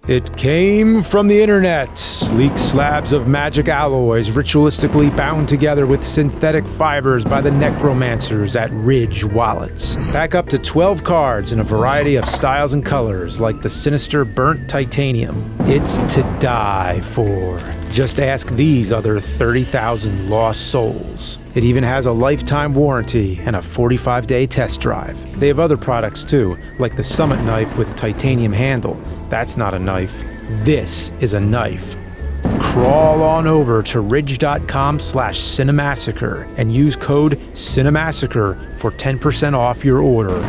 It came from the internet. Sleek slabs of magic alloys ritualistically bound together with synthetic fibers by the necromancers at Ridge Wallets. Pack up to 12 cards in a variety of styles and colors, like the sinister burnt titanium. It's to die for. Just ask these other 30,000 lost souls. It even has a lifetime warranty and a 45-day test drive. They have other products too, like the Summit knife with titanium handle. That's not a knife. This is a knife. Crawl on over to ridge.com/Cinemassacre and use code Cinemassacre for 10% off your order.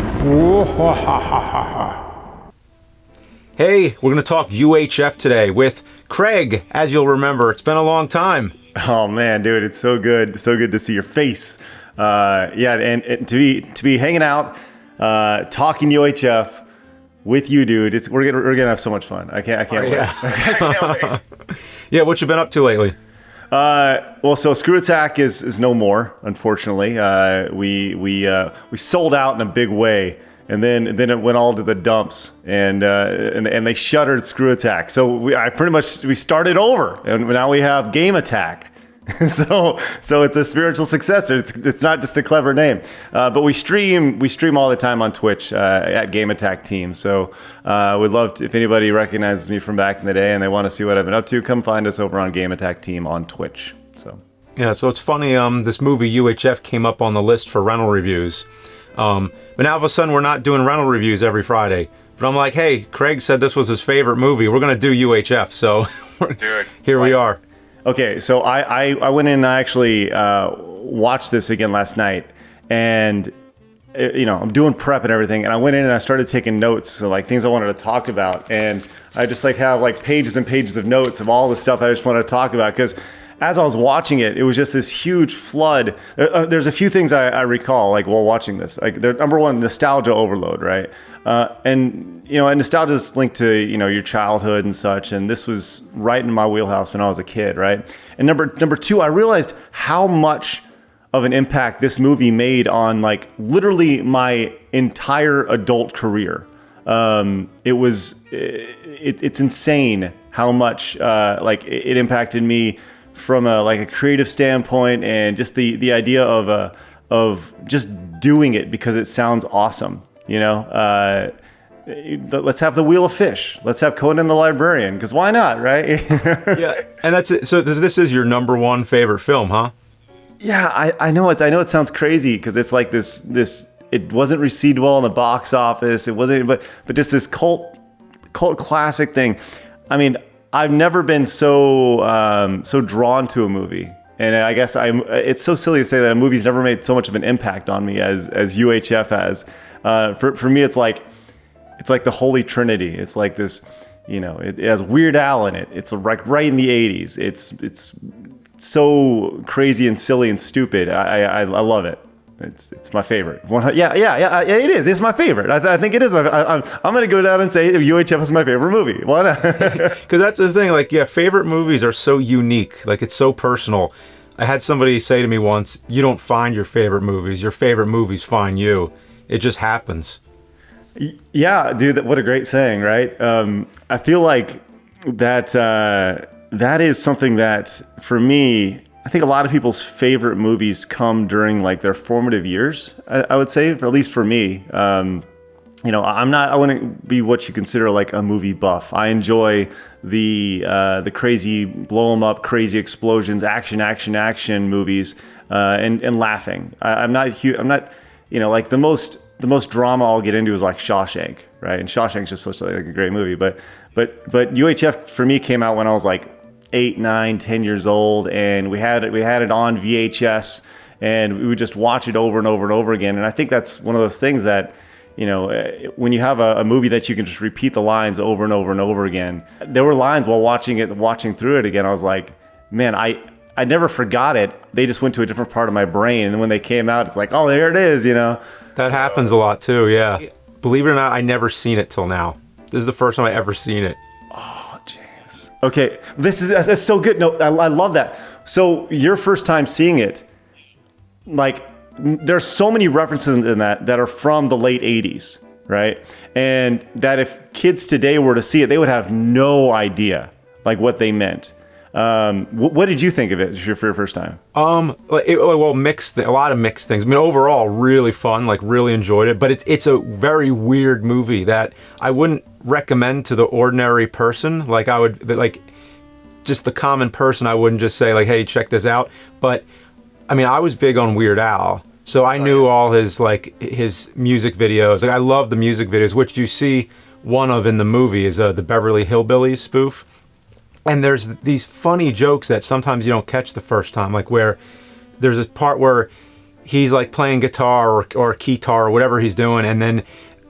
Hey, we're going to talk UHF today with Craig. As you'll remember, it's been a long time. Oh man, dude, it's so good to see your face. And to be hanging out, talking UHF with you, dude. We're gonna have so much fun. I can't wait. Yeah. I can't wait. Yeah, what you been up to lately? So Screw Attack is no more, unfortunately. We sold out in a big way, and then it went all to the dumps, and they shuttered Screw Attack. So we started over, and now we have Game Attack. so it's a spiritual successor. It's not just a clever name, but we stream all the time on Twitch at Game Attack Team. So we'd love to, if anybody recognizes me from back in the day and they want to see what I've been up to, come find us over on Game Attack Team on Twitch. So so it's funny. This movie UHF came up on the list for rental reviews, but now all of a sudden we're not doing rental reviews every Friday. But I'm like, hey, Craig said this was his favorite movie. We're gonna do UHF, so here we are. Okay, so I went in and I actually watched this again last night, and I'm doing prep and everything, and I went in and I started taking notes, so like things I wanted to talk about, and I just have like pages and pages of notes of all the stuff I just wanted to talk about, because as I was watching it, it was just this huge flood. There's a few things I recall, like while watching this, like number one, nostalgia overload, right? And nostalgia is linked to, your childhood and such. And this was right in my wheelhouse when I was a kid, right? And number two, I realized how much of an impact this movie made on like literally my entire adult career. It's insane how much it impacted me from a creative standpoint, and just the idea of just doing it because it sounds awesome. Let's have the Wheel of Fish. Let's have Conan the Librarian, because why not, right? Yeah, and that's it. So this is your number one favorite film, huh? Yeah, I know it. I know it sounds crazy because it's like this. It wasn't received well in the box office. It wasn't, but just this cult classic thing. I mean, I've never been so drawn to a movie. And I guess it's so silly to say that a movie's never made so much of an impact on me as UHF has. For me, it's like the Holy Trinity. It's like this, it has Weird Al in it. It's like right in the 80s. It's so crazy and silly and stupid. I love it. It's my favorite. Yeah, it is. It's my favorite. I think it is. I'm going to go down and say UHF is my favorite movie. Why not? Because that's the thing. Favorite movies are so unique. It's so personal. I had somebody say to me once, you don't find your favorite movies. Your favorite movies find you. It just happens. Yeah, dude, what a great saying, right? I feel like that is something that, for me, I think a lot of people's favorite movies come during their formative years, I would say, at least for me. I wouldn't be what you consider a movie buff. I enjoy the crazy blow 'em up, crazy explosions, action movies, and laughing. I'm not the most drama I'll get into is Shawshank, right? And Shawshank's just such a great movie, but UHF for me came out when I was 8, 9, 10 years old, and we had it on VHS, and we would just watch it over and over and over again. And I think that's one of those things that, when you have a movie that you can just repeat the lines over and over and over again. There were lines while watching through it again, I was like, man, I never forgot it. They just went to a different part of my brain, and then when they came out, it's like, oh, there it is, That happens a lot too, yeah. Believe it or not, I never seen it till now. This is the first time I ever seen it. Oh, jeez. Okay, that's so good. No, I love that. So your first time seeing it, there's so many references in that are from the late 80s. right? And that if kids today were to see it, they would have no idea like what they meant. What did you think of it for your first time? Mixed, a lot of mixed things. I mean, overall, really fun, like really enjoyed it. But it's a very weird movie that I wouldn't recommend to the ordinary person. Like I would, like just the common person, I wouldn't just say like, hey, check this out. But I mean, I was big on Weird Al. So I knew all his music videos. Like I love the music videos, which you see one of in the movie is the Beverly Hillbillies spoof. And there's these funny jokes that sometimes you don't catch the first time, like where there's a part where he's like playing guitar or keytar or whatever he's doing, and then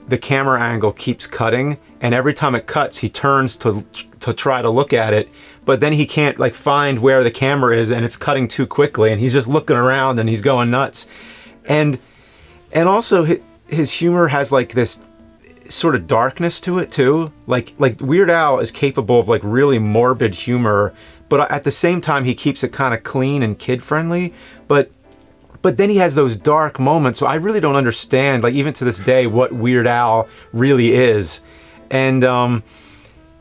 the camera angle keeps cutting, and every time it cuts, he turns to try to look at it, but then he can't like find where the camera is, and it's cutting too quickly, and he's just looking around and he's going nuts. And also his humor has like this sort of darkness to it too. Like Weird Al is capable of like really morbid humor, but at the same time he keeps it kind of clean and kid friendly. But then he has those dark moments. So I really don't understand, like even to this day, what Weird Al really is. And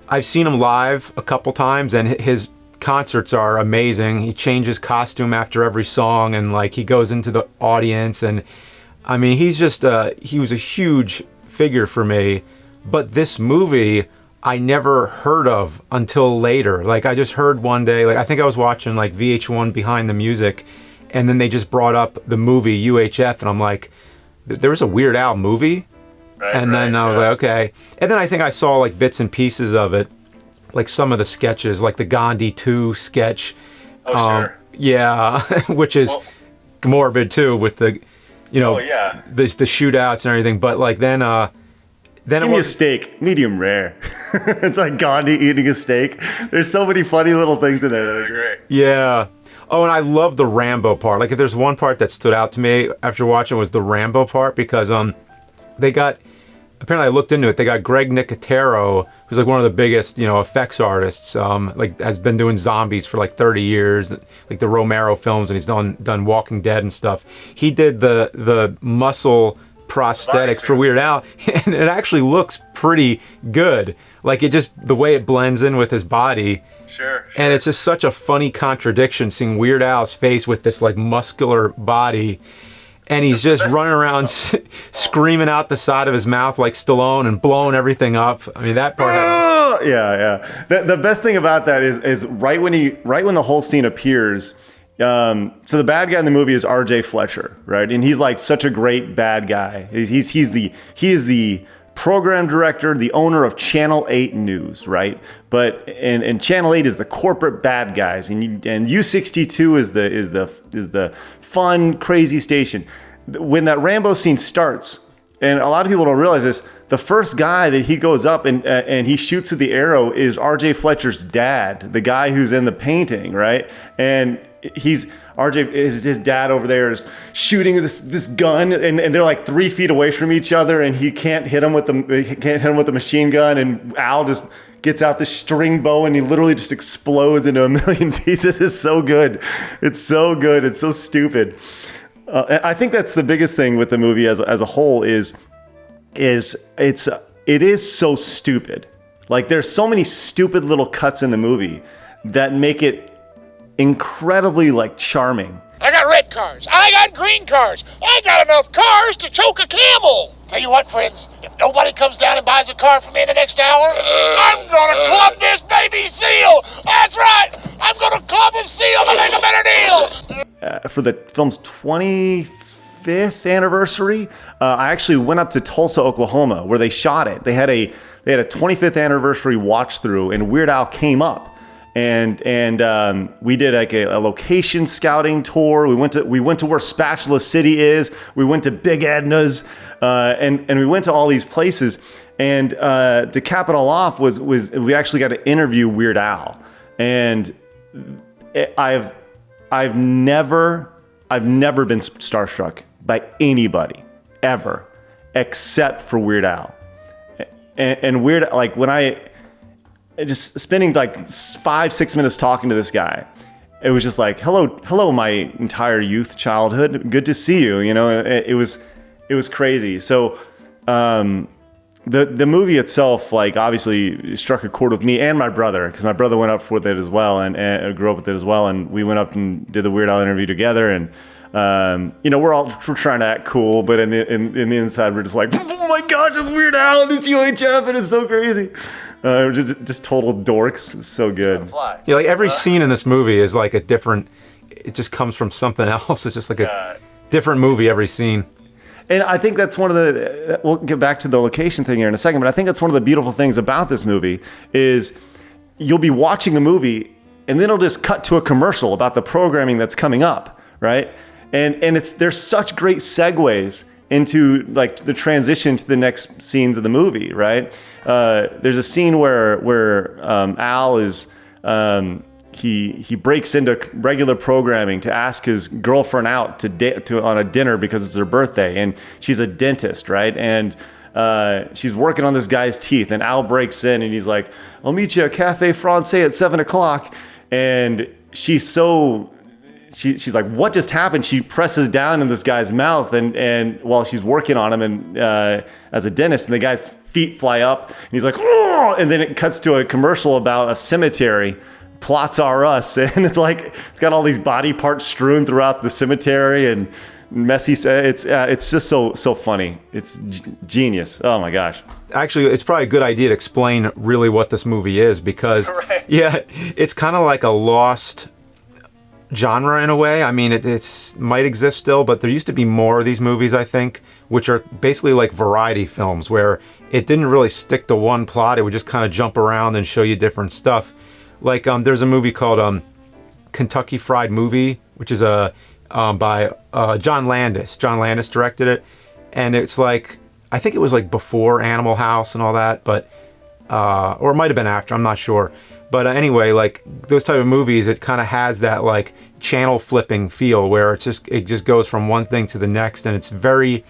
I've seen him live a couple times, and his concerts are amazing. He changes costume after every song, and like he goes into the audience, and I mean he's just he was a huge figure for me. But this movie I never heard of until later. Like I just heard one day, like I think I was watching like VH1 Behind the Music, and then they just brought up the movie UHF, and I'm like, there was a Weird Al movie? And then I was like, okay. And then I think I saw like bits and pieces of it, like some of the sketches, like the Gandhi 2 sketch. Sure. Yeah, which is morbid too, with the, you know, the shootouts and everything. But like then give me a steak, medium rare. It's like Gandhi eating a steak. There's so many funny little things in there that are great. Yeah. Oh, and I love the Rambo part. Like if there's one part that stood out to me after watching, was the Rambo part, because they got, apparently I looked into it, they got Greg Nicotero, who's like one of the biggest, you know, effects artists, like has been doing zombies for like 30 years, like the Romero films, and he's done Walking Dead and stuff. He did the muscle prosthetics for Weird Al, and it actually looks pretty good. Like it just, the way it blends in with his body. Sure. And it's just such a funny contradiction seeing Weird Al's face with this like muscular body, and he's just running around screaming out the side of his mouth like Stallone and blowing everything up. I mean, that part. Yeah. The best thing about that is right when the whole scene appears. So the bad guy in the movie is R.J. Fletcher, right? And he's like such a great bad guy. He is the program director, the owner of Channel 8 News, right? But and Channel 8 is the corporate bad guys, and U62 is the fun, crazy station. When that Rambo scene starts, and a lot of people don't realize this, the first guy that he goes up and he shoots with the arrow is R.J. Fletcher's dad, the guy who's in the painting, right? And RJ is his dad over there is shooting this gun, and they're like 3 feet away from each other, and he can't hit him with the machine gun, and Al just gets out the string bow and he literally just explodes into a million pieces. It's so good. It's so good. It's so stupid. I think that's the biggest thing with the movie as a whole is it is so stupid. Like there's so many stupid little cuts in the movie that make it incredibly like charming. I got red cars. I got green cars. I got enough cars to choke a camel. Tell you what, friends, if nobody comes down and buys a car from me in the next hour, I'm gonna club this baby seal. That's right. I'm gonna club a seal to make a better deal. For the film's 25th anniversary, I actually went up to Tulsa, Oklahoma, where they shot it. They had a 25th anniversary watch through, and Weird Al came up. And we did like a location scouting tour. We went to where Spatula City is. We went to Big Edna's, and we went to all these places. And to cap it all off was we actually got to interview Weird Al. And I've never been starstruck by anybody ever, except for Weird Al. And Weird, like when I just spending like 5-6 minutes talking to this guy, it was just like, hello, my entire youth, childhood. Good to see you. You know, it was crazy. So, the movie itself, like, obviously struck a chord with me and my brother, because my brother went up with it as well and grew up with it as well, and we went up and did the Weird Al interview together, and we're trying to act cool, but in the inside we're just like, oh my gosh, it's Weird Al and it's UHF and it's so crazy. We're just total dorks. It's so good. Yeah, like every scene in this movie is like a different. It just comes from something else. It's just like a different movie every scene. And I think that's one of the, we'll get back to the location thing here in a second, but I think that's one of the beautiful things about this movie is you'll be watching a movie and then it'll just cut to a commercial about the programming that's coming up, right? And there's such great segues into like the transition to the next scenes of the movie, right? There's a scene where Al is, he breaks into regular programming to ask his girlfriend out to on a dinner because it's her birthday, and she's a dentist, right? And she's working on this guy's teeth, and Al breaks in and he's like, "I'll meet you at Cafe Francais at 7:00," and she's like, "What just happened?" She presses down in this guy's mouth, and while she's working on him, and as a dentist, and the guy's feet fly up, and he's like, "Oh!" And then it cuts to a commercial about a cemetery. Plots Are Us, and it's like it's got all these body parts strewn throughout the cemetery and messy. It's just so funny. It's genius. Oh my gosh. Actually, it's probably a good idea to explain really what this movie is, because yeah, it's kind of like a lost genre in a way. I mean, it's might exist still, but there used to be more of these movies, I think, which are basically like variety films where it didn't really stick to one plot. It would just kind of jump around and show you different stuff. Like there's a movie called Kentucky Fried Movie, which is by John Landis. John Landis directed it, and it's like, I think it was like before Animal House and all that, but or it might have been after, I'm not sure. But anyway, like those type of movies, it kind of has that like channel flipping feel where it just goes from one thing to the next, and it's very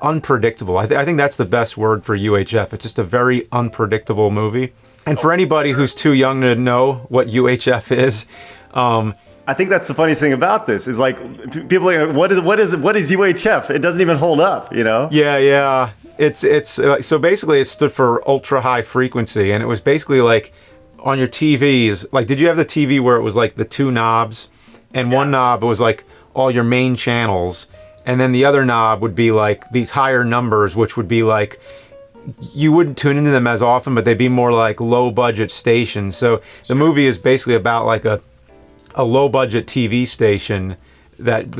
unpredictable. I think that's the best word for UHF. It's just a very unpredictable movie. And for anybody who's too young to know what UHF is, I think that's the funniest thing about this is like people are like, what is UHF? It doesn't even hold up, you know? Yeah. It's so basically it stood for ultra high frequency, and it was basically like on your TVs. Like, did you have the TV where it was like the two knobs, and one knob was like all your main channels, and then the other knob would be like these higher numbers, which would be like, you wouldn't tune into them as often, but they'd be more like low budget stations. So the movie is basically about like a low budget TV station that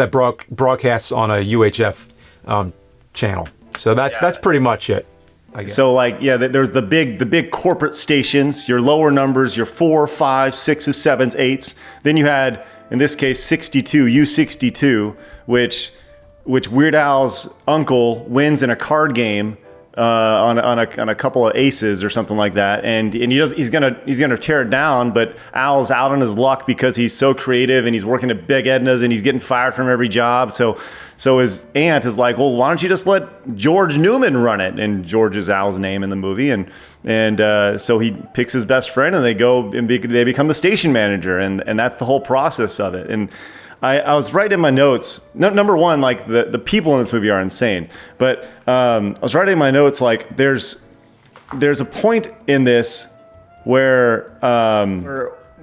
broadcasts on a UHF channel. So that's pretty much it, I guess. So like, yeah, there's the big corporate stations, your lower numbers, your 4, 5, 6s, 7s, 8s. Then you had, in this case, 62, U62, which Weird Al's uncle wins in a card game on a couple of aces or something like that, and he's gonna tear it down, but Al's out on his luck because he's so creative and he's working at Big Edna's and he's getting fired from every job. So his aunt is like, well, why don't you just let George Newman run it? And George is Al's name in the movie, and so he picks his best friend, and they go and they become the station manager, and that's the whole process of it. And I was writing in my notes, number one, like the people in this movie are insane. But I was writing in my notes, like there's a point in this where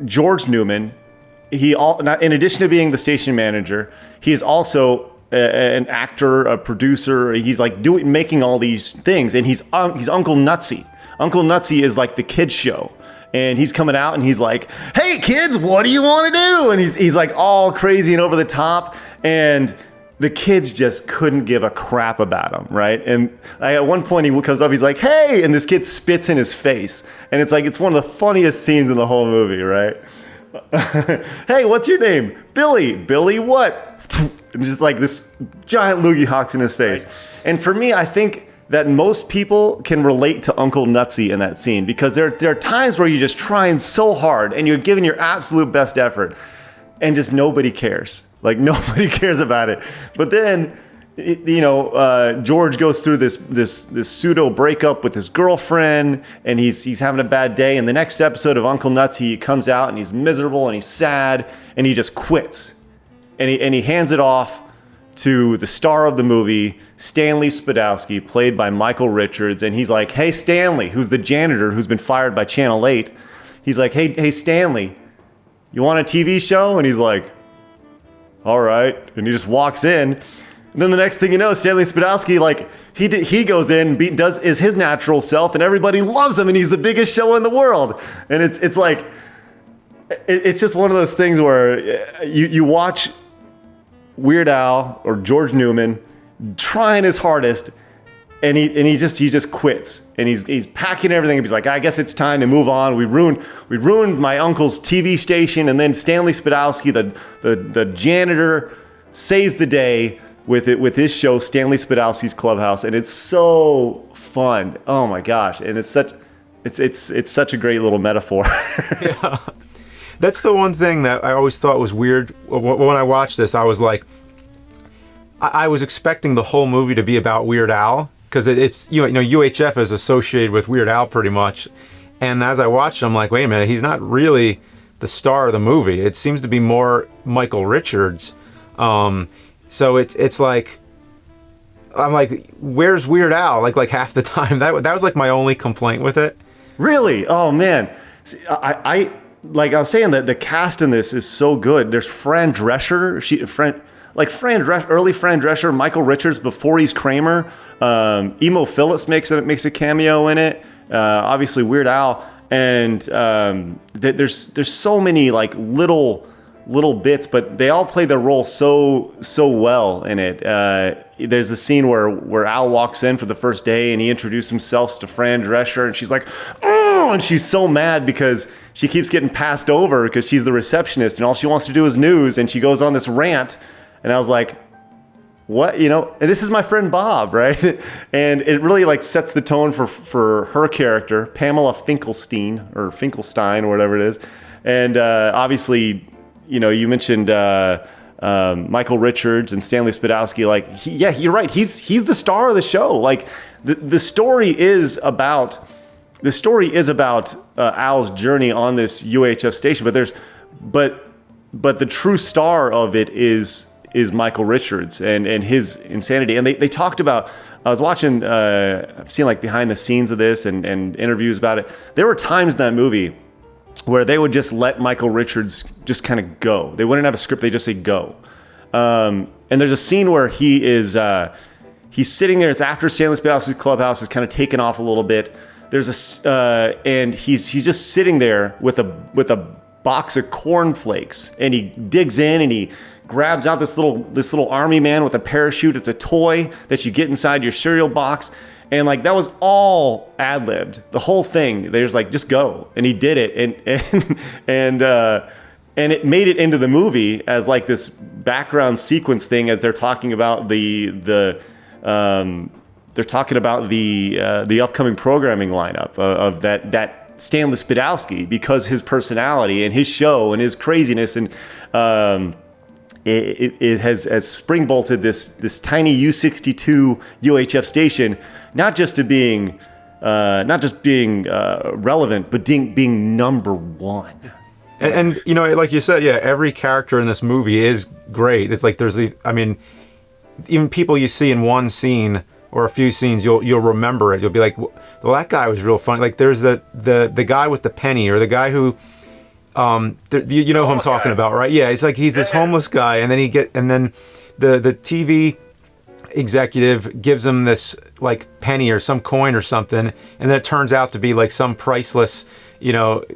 George Newman, in addition to being the station manager, he is also an actor, a producer. He's like making all these things, and he's Uncle Nutsy. Uncle Nutsy is like the kids show. And he's coming out and he's like, "Hey kids, what do you want to do?" And he's like all crazy and over the top. And the kids just couldn't give a crap about him, right? And at one point he comes up, he's like, "Hey!" And this kid spits in his face. And it's like, it's one of the funniest scenes in the whole movie, right? "Hey, what's your name?" "Billy." "Billy what?" And just like this giant loogie hawks in his face. And for me, I think that most people can relate to Uncle Nutsy in that scene, because there are times where you're just trying so hard and you're giving your absolute best effort and just nobody cares. Like nobody cares about it. But then, George goes through this pseudo breakup with his girlfriend, and he's having a bad day. And the next episode of Uncle Nutsy, he comes out and he's miserable and he's sad and he just quits. And he hands it off to the star of the movie, Stanley Spadowski, played by Michael Richards. And he's like, hey, Stanley, who's the janitor who's been fired by Channel 8. He's like, hey, Stanley, you want a TV show? And he's like, all right. And he just walks in. And then the next thing you know, Stanley Spadowski, like, he goes in, is his natural self, and everybody loves him, and he's the biggest show in the world. And it's like, it's just one of those things where you watch Weird Al or George Newman trying his hardest, and he just quits, and he's packing everything up. He's like, I guess it's time to move on. We ruined my uncle's TV station, and then Stanley Spadowski, the janitor, saves the day with his show Stanley Spadowski's Clubhouse, and it's so fun. Oh my gosh, and it's such a great little metaphor. Yeah. That's the one thing that I always thought was weird. When I watched this, I was like, I was expecting the whole movie to be about Weird Al, because it's UHF is associated with Weird Al pretty much. And as I watched, I'm like, wait a minute, he's not really the star of the movie. It seems to be more Michael Richards. So it's like, I'm like, where's Weird Al? Like half the time. That was like my only complaint with it. Really? Oh man. See, I like I was saying, that the cast in this is so good. There's Fran Drescher, early Fran Drescher, Michael Richards before he's Kramer. Emo Phillips makes a cameo in it. Obviously Weird Al, and there's so many like little bits, but they all play their role so well in it. There's the scene where Al walks in for the first day, and he introduced himself to Fran Drescher, and she's like, oh, and she's so mad because she keeps getting passed over because she's the receptionist, and all she wants to do is news, and she goes on this rant, and I was like, what, and this is my friend Bob, right? And it really like sets the tone for her character, Pamela Finkelstein or whatever it is. And obviously, you mentioned Michael Richards and Stanley Spadowski. Like, you're right. He's the star of the show. Like, the story is about Al's journey on this UHF station. But the true star of it is Michael Richards and his insanity. And they talked about. I was watching. I've seen like behind the scenes of this and interviews about it. There were times in that movie where they would just let Michael Richards just kind of go. They wouldn't have a script. They just say go. And there's a scene where he's sitting there. It's after Stanley Spadowski's Clubhouse is kind of taken off a little bit. There's and he's just sitting there with a box of cornflakes, and he digs in and he grabs out this little army man with a parachute. It's a toy that you get inside your cereal box. And like that was all ad-libbed, the whole thing. They're just like, just go, and he did it, and it made it into the movie as like this background sequence thing as they're talking about the upcoming programming lineup of that Stanley Spadowski, because his personality and his show and his craziness and it has springbolted this tiny U62 UHF station. Not just being relevant, but being number one. And like you said, yeah, every character in this movie is great. It's like even people you see in one scene or a few scenes, you'll remember it. You'll be like, well, that guy was real funny. Like there's the guy with the penny, or the guy who, who I'm talking about, right? Yeah, it's like he's this homeless guy, and then the TV executive gives him this like penny or some coin or something, and then it turns out to be like some priceless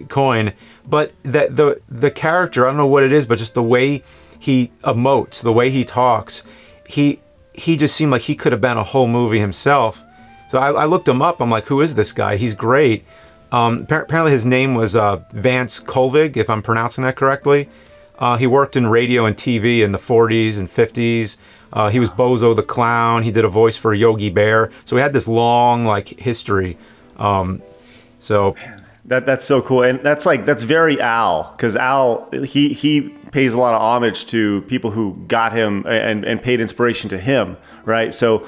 coin. But that the character, I don't know what it is, but just the way he emotes, the way he talks, he just seemed like he could have been a whole movie himself. So I looked him up. I'm like, who is this guy? He's great. Apparently his name was Vance Colvig, if I'm pronouncing that correctly. He worked in radio and TV in the 40s and 50s. He was Bozo the Clown. He did a voice for Yogi Bear. So he had this long like history. That's so cool, and that's very Al, because Al he pays a lot of homage to people who got him and paid inspiration to him, right? So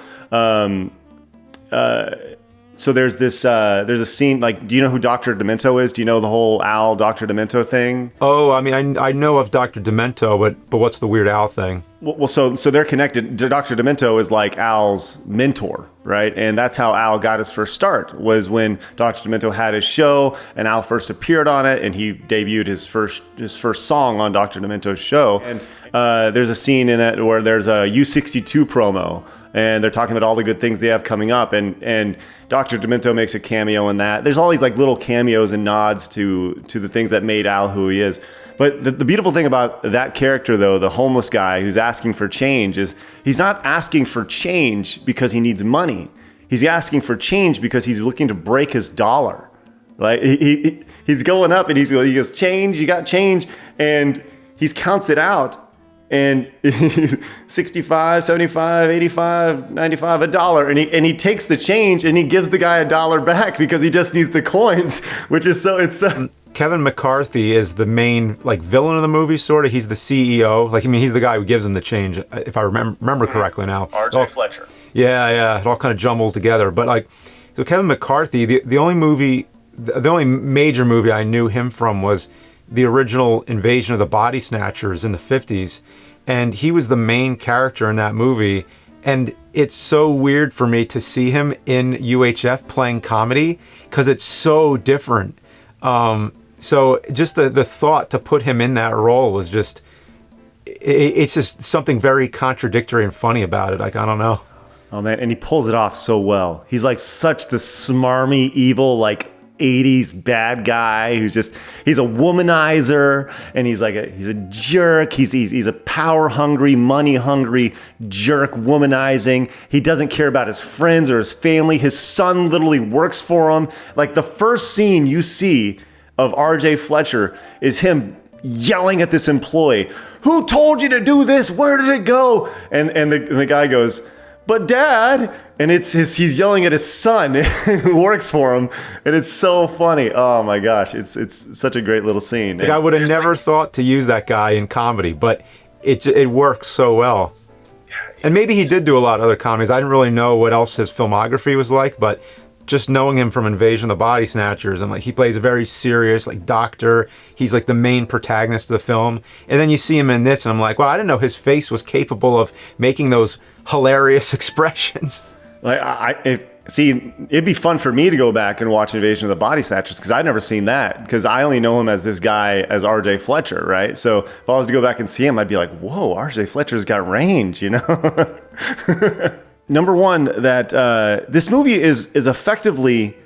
So there's a scene, like, do you know who Dr. Demento is? Do you know the whole Al Dr. Demento thing? Oh, I mean, I know of Dr. Demento, but what's the Weird Al thing? Well, so they're connected. Dr. Demento is like Al's mentor, right? And that's how Al got his first start, was when Dr. Demento had his show and Al first appeared on it, and he debuted his first song on Dr. Demento's show. And there's a scene in that where there's a U62 promo, and they're talking about all the good things they have coming up, and Dr. Demento makes a cameo in that. There's all these like little cameos and nods to the things that made Al who he is. But the beautiful thing about that character, though, the homeless guy who's asking for change, is he's not asking for change because he needs money. He's asking for change because he's looking to break his dollar. Like he's going up and he goes, change, you got change, and he counts it out. And 65, 75, 85, 95, $1. And he takes the change and he gives the guy $1 back because he just needs the coins, which is so. Kevin McCarthy is the main like villain of the movie, sort of. He's the CEO. Like, I mean, he's the guy who gives him the change, if I remember correctly now. R.J. Fletcher. Yeah. It all kind of jumbles together. But like, so Kevin McCarthy, the only major movie I knew him from was the original Invasion of the Body Snatchers in the 50s. And he was the main character in that movie. And it's so weird for me to see him in UHF playing comedy because it's so different. So just the thought to put him in that role was just, it's just something very contradictory and funny about it. Like, I don't know. Oh man, and he pulls it off so well. He's like such the smarmy, evil, like 80s bad guy he's a womanizer, and he's a jerk. He's a power hungry, money hungry jerk, womanizing. He doesn't care about his friends or his family. His son literally works for him. Like, the first scene you see of R.J. Fletcher is him yelling at this employee, "Who told you to do this? Where did it go?" And the guy goes, "But Dad," and he's yelling at his son who works for him, and it's so funny. Oh my gosh, it's such a great little scene. Like, I would have never thought to use that guy in comedy, but it works so well. And maybe he did do a lot of other comedies. I didn't really know what else his filmography was like, but just knowing him from Invasion of the Body Snatchers, and like, he plays a very serious like doctor. He's like the main protagonist of the film, and then you see him in this, and I'm like, well, I didn't know his face was capable of making those hilarious expressions. Like, it'd be fun for me to go back and watch Invasion of the Body Snatchers, because I've never seen that, because I only know him as this guy, as R.J. Fletcher, right? So if I was to go back and see him, I'd be like, whoa, R.J. Fletcher's got range, you know? Number one, that this movie is effectively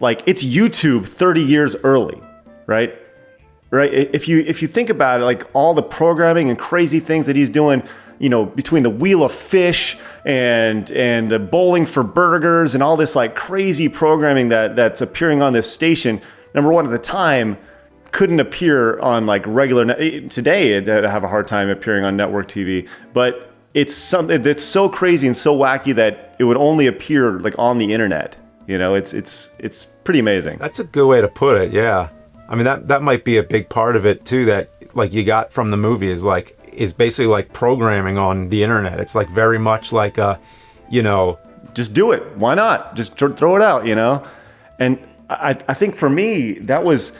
like, it's YouTube 30 years early, right? Right? If you think about it, like, all the programming and crazy things that he's doing, you know, between the Wheel of Fish and the Bowling for Burgers and all this like crazy programming that's appearing on this station. Number one, at the time, couldn't appear on like regular today. It'd have a hard time appearing on network TV, but it's something that's so crazy and so wacky that it would only appear like on the internet. You know, it's pretty amazing. That's a good way to put it. Yeah, I mean, that might be a big part of it too, that like you got from the movie is basically like programming on the internet. It's like very much like you know, just do it. Why not? Just throw it out, you know? And I think for me, that was,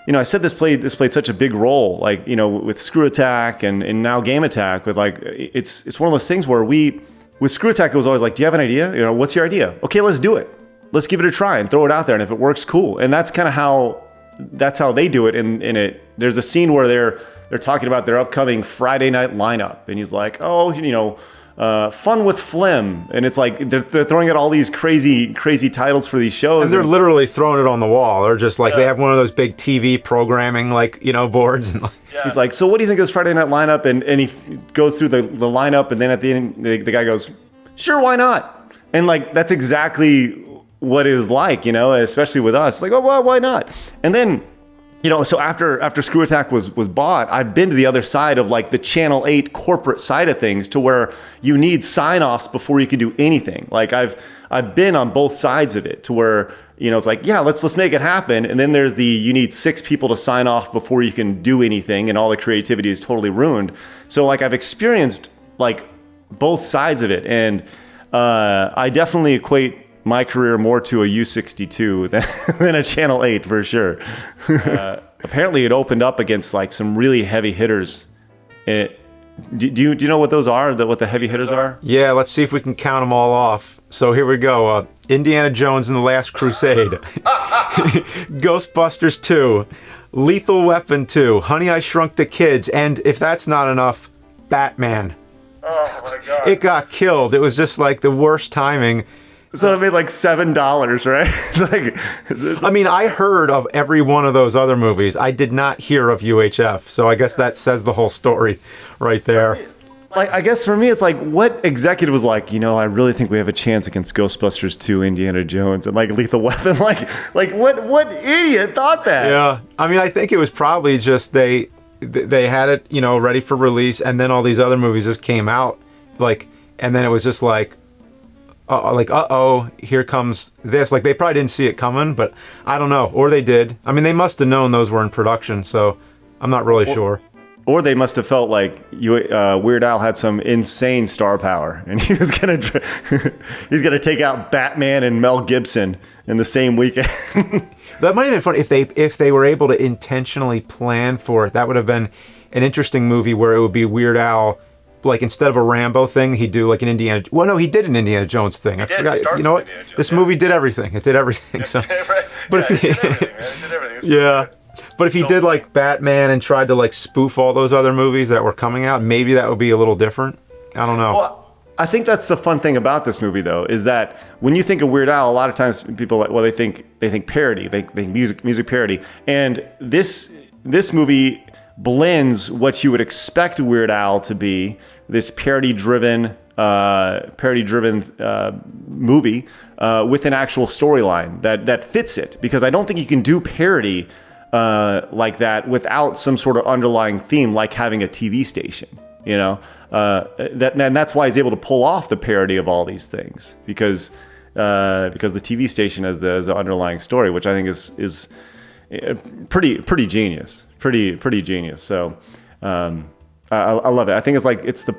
you know, I said this played such a big role, like, you know, with Screw Attack and now Game Attack, with like, it's one of those things where with Screw Attack, it was always like, do you have an idea? You know, what's your idea? Okay, let's do it. Let's give it a try and throw it out there. And if it works, cool. And that's kind of how they do it in it. There's a scene where they're talking about their upcoming Friday night lineup. And he's like, oh, you know, Fun with Phlegm. And it's like, they're throwing out all these crazy titles for these shows. And they're literally throwing it on the wall. They're just like, they have one of those big TV programming, like, you know, boards. And like, he's like, so what do you think of this Friday night lineup? And he goes through the lineup. And then at the end, the guy goes, sure, why not? And like, that's exactly what it was like, you know, especially with us. It's like, oh, well, why not? And then, you know, so after Screw Attack was bought, I've been to the other side of like the Channel 8 corporate side of things, to where you need sign-offs before you can do anything. Like, I've been on both sides of it, to where, you know, it's like, yeah, let's make it happen. And then there's you need 6 people to sign off before you can do anything, and all the creativity is totally ruined. So like, I've experienced like both sides of it, and I definitely equate my career more to a U62 than a Channel 8 for sure. Apparently, it opened up against like some really heavy hitters. Do you know what those are? What the heavy hitters are? Yeah, let's see if we can count them all off. So here we go. Indiana Jones and the Last Crusade, Ghostbusters 2, Lethal Weapon 2, Honey, I Shrunk the Kids, and if that's not enough, Batman. Oh my God. It got killed. It was just like the worst timing. So it made like $7, right? I mean, I heard of every one of those other movies. I did not hear of UHF, so I guess that says the whole story right there. Like, I guess for me, it's like, what executive was like, I really think we have a chance against Ghostbusters 2, Indiana Jones, and like Lethal Weapon. Like what idiot thought that? Yeah, I mean, I think it was probably just they had it, ready for release, and then all these other movies just came out, and then it was just like, here comes this. Like, they probably didn't see it coming, but I don't know, or they did. I mean, they must have known those were in production, so I'm not really sure. Or they must have felt like Weird Al had some insane star power, and he's gonna take out Batman and Mel Gibson in the same weekend. That might have been fun if they were able to intentionally plan for it. That would have been an interesting movie where it would be Weird Al, like instead of a Rambo thing, he'd do like an Indiana. Well, no, he did an Indiana Jones thing. I forgot. You know what? This movie did everything. It did everything. So, Right. but It did everything. yeah. But if he did like Batman and tried to like spoof all those other movies that were coming out, maybe that would be a little different. I don't know. Well, I think that's the fun thing about this movie, though, is that when you think of Weird Al, a lot of times people they think parody, they think music parody, and this movie blends what you would expect Weird Al to be, this parody-driven movie with an actual storyline that fits it, because I don't think you can do parody like that without some sort of underlying theme, like having a TV station, and that's why he's able to pull off the parody of all these things, because the TV station has the underlying story, which I think is pretty genius, pretty genius. So I love it. I think it's the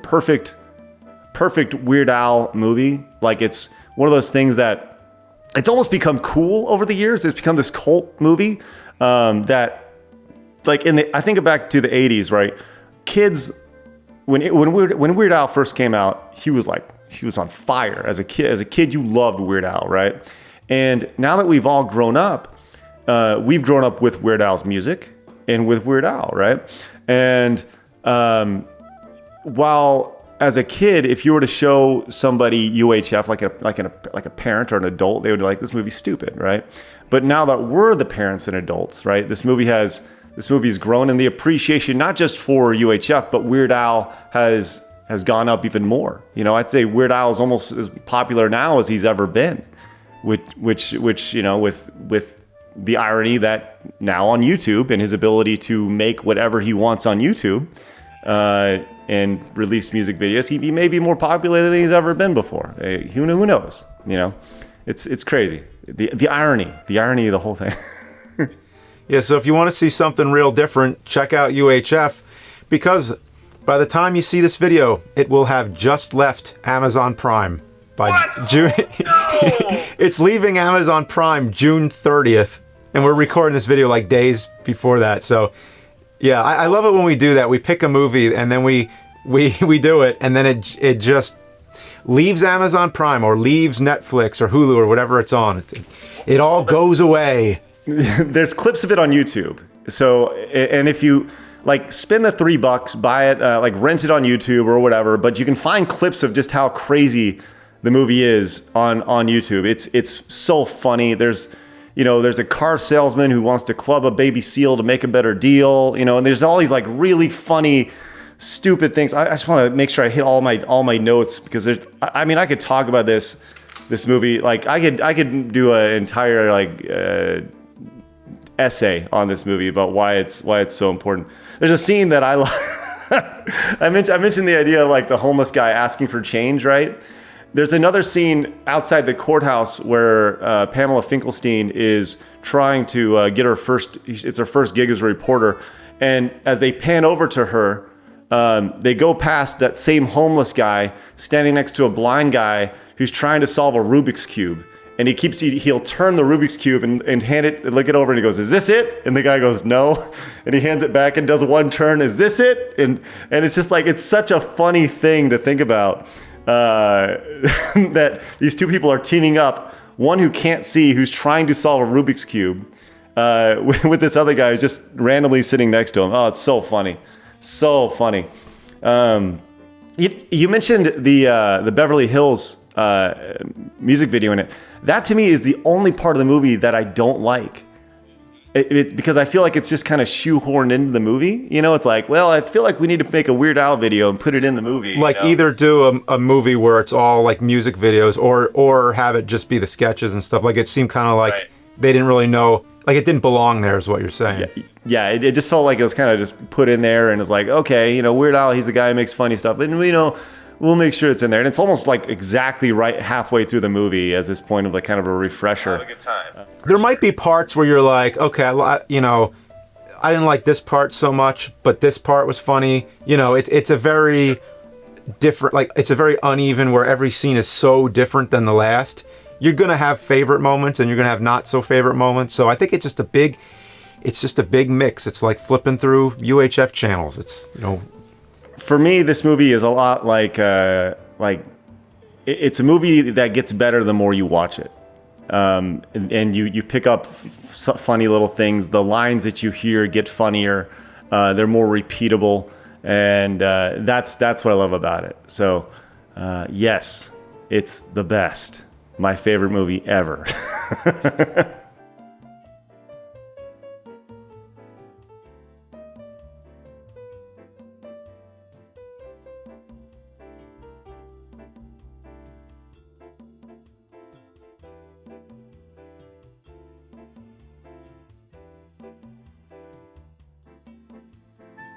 perfect Weird Al movie. Like, it's one of those things that it's almost become cool over the years. It's become this cult movie that, like, I think back to the 80s, right? Kids, when Weird Al first came out, he was on fire as a kid. As a kid, you loved Weird Al, right? And now that we've all grown up, we've grown up with Weird Al's music and with Weird Al, right? And while as a kid, if you were to show somebody UHF, like a parent or an adult, they would be like, this movie's stupid, right? But now that we're the parents and adults, right? This movie's grown in the appreciation, not just for UHF, but Weird Al has gone up even more. I'd say Weird Al is almost as popular now as he's ever been, which with the irony that now on YouTube and his ability to make whatever he wants on YouTube, and release music videos, he may be more popular than he's ever been before. Who knows? It's crazy. The irony of the whole thing. Yeah, so if you want to see something real different, check out UHF, because by the time you see this video, it will have just left Amazon Prime. June. No! It's leaving Amazon Prime June 30th, and we're recording this video like days before that. So, yeah, I love it when we do that. We pick a movie and then we do it, and then it just leaves Amazon Prime or leaves Netflix or Hulu or whatever it's on. It all goes away. There's clips of it on YouTube. So, and if you spend the $3, buy it, rent it on YouTube or whatever, but you can find clips of just how crazy the movie is on YouTube. It's so funny. There's a car salesman who wants to club a baby seal to make a better deal, and there's all these really funny, stupid things. I just want to make sure I hit all my notes, because I could talk about this movie. I could do an entire essay on this movie about why it's so important. There's a scene that I love. I mentioned the idea of the homeless guy asking for change, right? There's another scene outside the courthouse where Pamela Finkelstein is trying to get her first gig as a reporter, and as they pan over to her, they go past that same homeless guy standing next to a blind guy who's trying to solve a Rubik's Cube. and he'll turn the Rubik's Cube and hand it, look it over, and he goes, "Is this it?" And the guy goes, "No." And he hands it back and does one turn, "Is this it?" And it's just like, it's such a funny thing to think about, that these two people are teaming up, one who can't see, who's trying to solve a Rubik's Cube, with this other guy who's just randomly sitting next to him. Oh, it's so funny. So funny. You mentioned the Beverly Hills music video in it. That to me is the only part of the movie that I don't like. Because I feel like it's just kind of shoehorned into the movie. You know, it's like, well, I feel like we need to make a Weird Al video and put it in the movie. Like, either do a movie where it's all like music videos, or have it just be the sketches and stuff. Like, it seemed kind of like they didn't really know, like it didn't belong there is what you're saying. Yeah, it just felt like it was kind of just put in there, and it's like, okay, you know, Weird Al, he's the guy who makes funny stuff, and you know, we'll make sure it's in there. And it's almost like exactly right halfway through the movie as this point of like kind of a refresher. Have a good time. There might be parts where you're like, okay, you know, I didn't like this part so much, but this part was funny. You know, it's a very different, like, it's a very uneven, where every scene is so different than the last. You're gonna have favorite moments and you're gonna have not so favorite moments. So I think it's just a big mix. It's like flipping through UHF channels. It's, you know. For me, this movie is a lot like it's a movie that gets better the more you watch it, and you pick up funny little things. The lines that you hear get funnier. They're more repeatable, and that's what I love about it. So yes, it's the best. My favorite movie ever.